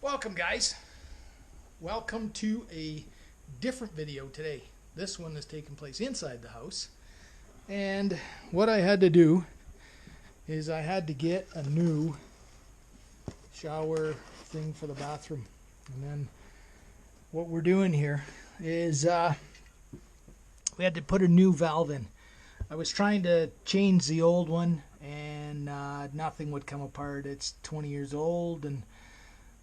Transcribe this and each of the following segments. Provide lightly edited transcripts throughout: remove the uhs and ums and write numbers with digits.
Welcome guys, welcome to a different video today. This one is taking place inside the house, and what I had to do is I had to get a new shower thing for the bathroom. And then what we're doing here is we had to put a new valve in. I was trying to change the old one and nothing would come apart. It's 20 years old and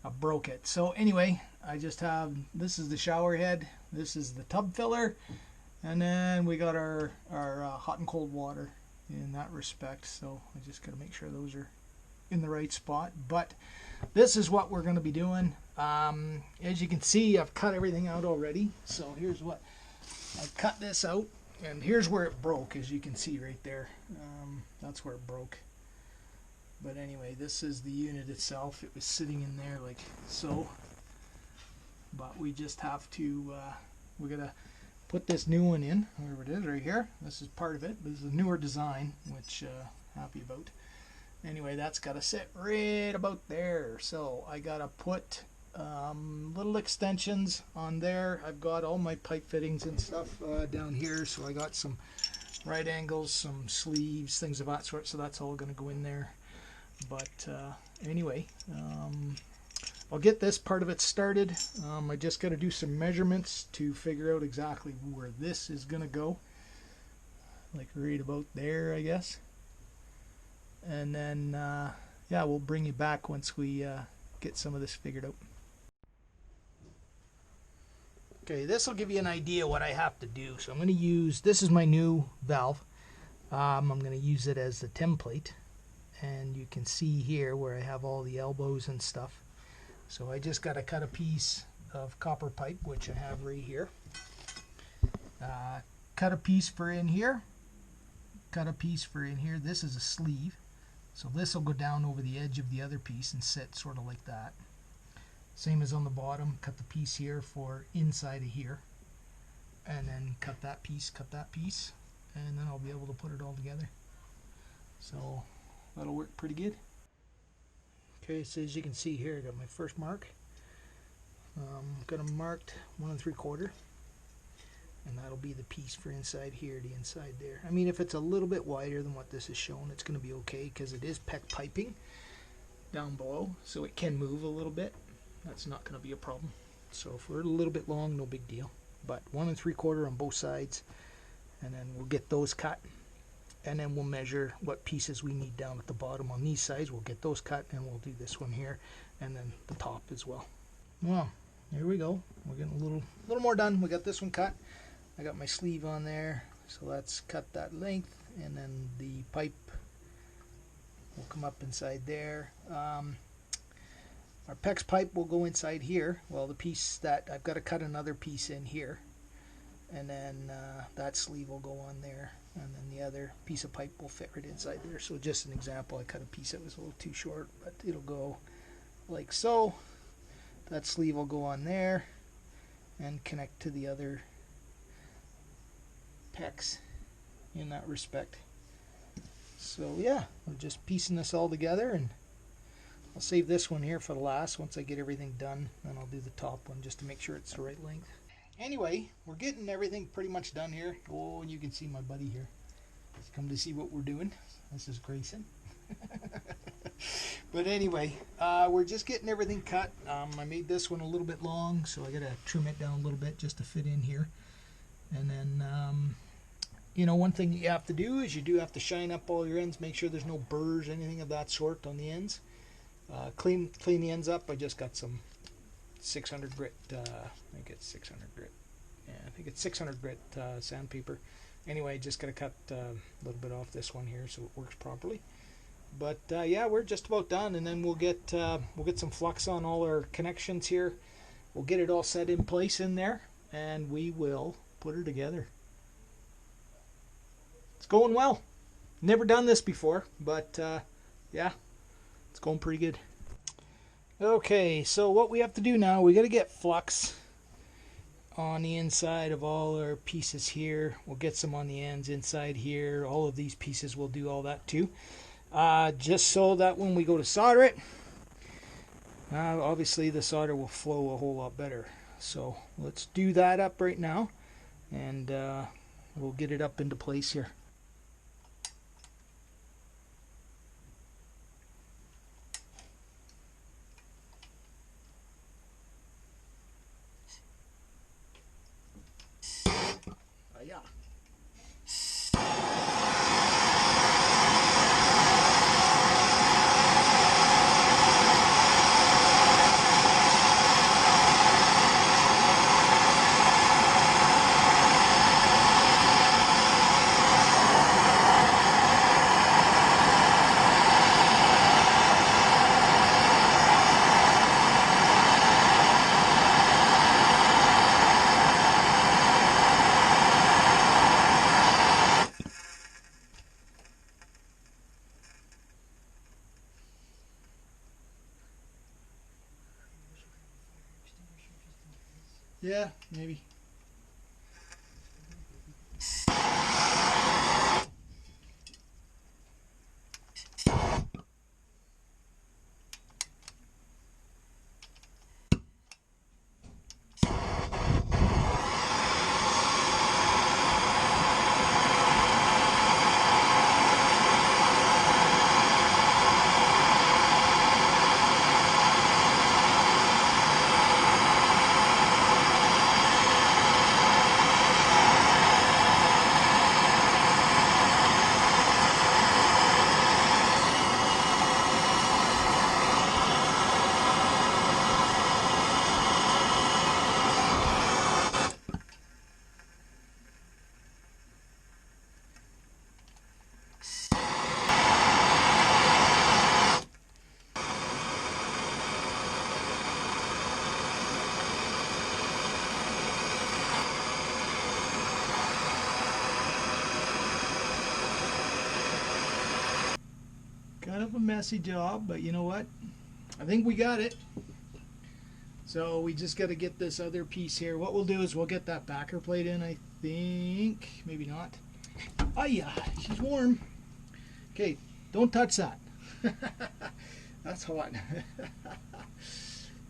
I broke it. So anyway, I just have, this is the shower head, this is the tub filler, and then we got our hot and cold water in that respect. So I just got to make sure those are in the right spot. But this is what we're going to be doing. As you can see, I've cut everything out already. So here's what I cut this out, and here's where it broke, as you can see right there. That's where it broke. But anyway, this is the unit itself. It was sitting in there like so. But we just have to, we gotta put this new one in, wherever it is, right here. This is part of it. This is a newer design, which happy about. Anyway, that's gotta sit right about there. So I gotta put little extensions on there. I've got all my pipe fittings and stuff down here. So I got some right angles, some sleeves, things of that sort. So that's all gonna go in there. But anyway, I'll get this part of it started. I just got to do some measurements to figure out exactly where this is going to go. Like right about there, I guess. And then, yeah, we'll bring you back once we get some of this figured out. Okay, this will give you an idea what I have to do. So I'm going to use, this is my new valve. I'm going to use it as the template. And you can see here where I have all the elbows and stuff. So I just got to cut a piece of copper pipe, which I have right here. Cut a piece for in here. Cut a piece for in here. This is a sleeve. So this will go down over the edge of the other piece and sit sort of like that. Same as on the bottom. Cut the piece here for inside of here. And then cut that piece, and then I'll be able to put it all together. So that'll work pretty good. Okay, so as you can see here, I got my first mark. Got them marked 1 3/4, and that'll be the piece for inside here, the inside there. I mean, if it's a little bit wider than what this is showing, it's going to be okay because it is PEX piping down below, so it can move a little bit. That's not going to be a problem. So if we're a little bit long, no big deal. But 1 3/4 on both sides, and then we'll get those cut. And then we'll measure what pieces we need down at the bottom on these sides. We'll get those cut, and we'll do this one here, and then the top as well. Well, here we go. We're getting a little more done. We got this one cut. I got my sleeve on there, so let's cut that length, and then the pipe will come up inside there. Our PEX pipe will go inside here. Well, the piece that I've got to cut another piece in here, and then that sleeve will go on there. And then the other piece of pipe will fit right inside there. So just an example, I cut a piece that was a little too short, but it'll go like so. That sleeve will go on there and connect to the other PEX in that respect. So yeah, I'm just piecing this all together, and I'll save this one here for the last. Once I get everything done, then I'll do the top one just to make sure it's the right length. Anyway, we're getting everything pretty much done here. Oh, and you can see my buddy here. He's come to see what we're doing. This is Grayson. But anyway, we're just getting everything cut. I made this one a little bit long, so I got to trim it down a little bit just to fit in here. And then, you know, one thing you have to do is you do have to shine up all your ends. Make sure there's no burrs, anything of that sort on the ends. Clean the ends up. I just got some 600 grit, I think it's 600 grit. Yeah, I think it's 600 grit sandpaper. Anyway, just gotta cut a little bit off this one here so it works properly. But yeah, we're just about done, and then we'll get some flux on all our connections here. We'll get it all set in place in there, and we will put her together. It's going well. Never done this before, but yeah, it's going pretty good. Okay, so what we have to do now, we got to get flux on the inside of all our pieces here. We'll get some on the ends inside here. All of these pieces will do all that too. Just so that when we go to solder it, Obviously the solder will flow a whole lot better. So let's do that up right now, and we'll get it up into place here. Yeah. Yeah, maybe. Kind of a messy job, but you know what? I think we got it. So we just got to get this other piece here. What we'll do is we'll get that backer plate in, I think. Maybe not. Oh yeah, she's warm. Okay, don't touch that. That's hot.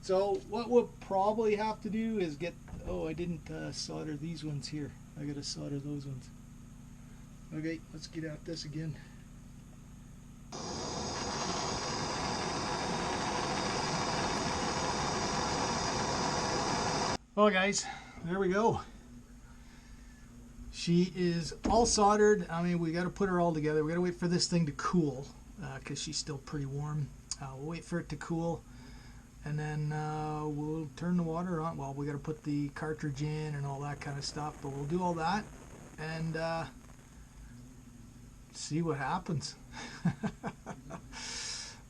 So what we'll probably have to do is get, oh, I didn't solder these ones here. I got to solder those ones. Okay, let's get at this again. Well guys, there we go. She is all soldered. I mean, we got to put her all together. We got to wait for this thing to cool because she's still pretty warm. We'll wait for it to cool, and then we'll turn the water on. Well, we got to put the cartridge in and all that kind of stuff, but we'll do all that and see what happens.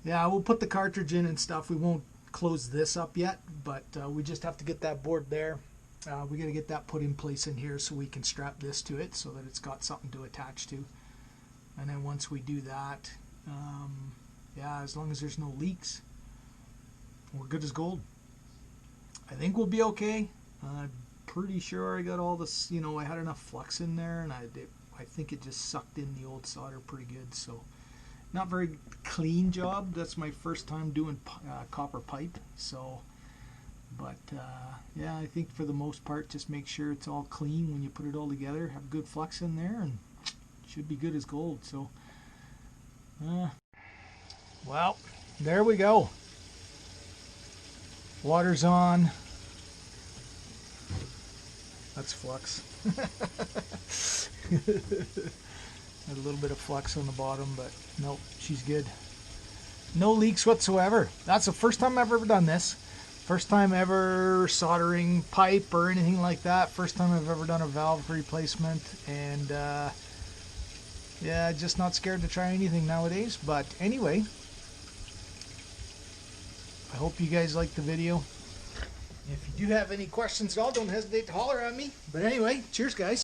Yeah, we'll put the cartridge in and stuff. We won't close this up yet, but we just have to get that board there. We got to get that put in place in here so we can strap this to it so that it's got something to attach to. And then once we do that, yeah, as long as there's no leaks, we're good as gold. I think we'll be okay. I'm pretty sure I got all this, you know, I had enough flux in there, and I think it just sucked in the old solder pretty good. So not very clean job. That's my first time doing copper pipe. So, but yeah, I think for the most part, just make sure it's all clean when you put it all together. Have good flux in there, and it should be good as gold. So, well, there we go. Water's on. That's flux. Had a little bit of flux on the bottom, but nope, she's good. No leaks whatsoever. That's the first time I've ever done this. First time ever soldering pipe or anything like that. First time I've ever done a valve replacement, and yeah, just not scared to try anything nowadays. But anyway, I hope you guys liked the video. If you do have any questions at all, don't hesitate to holler at me. But anyway, cheers guys.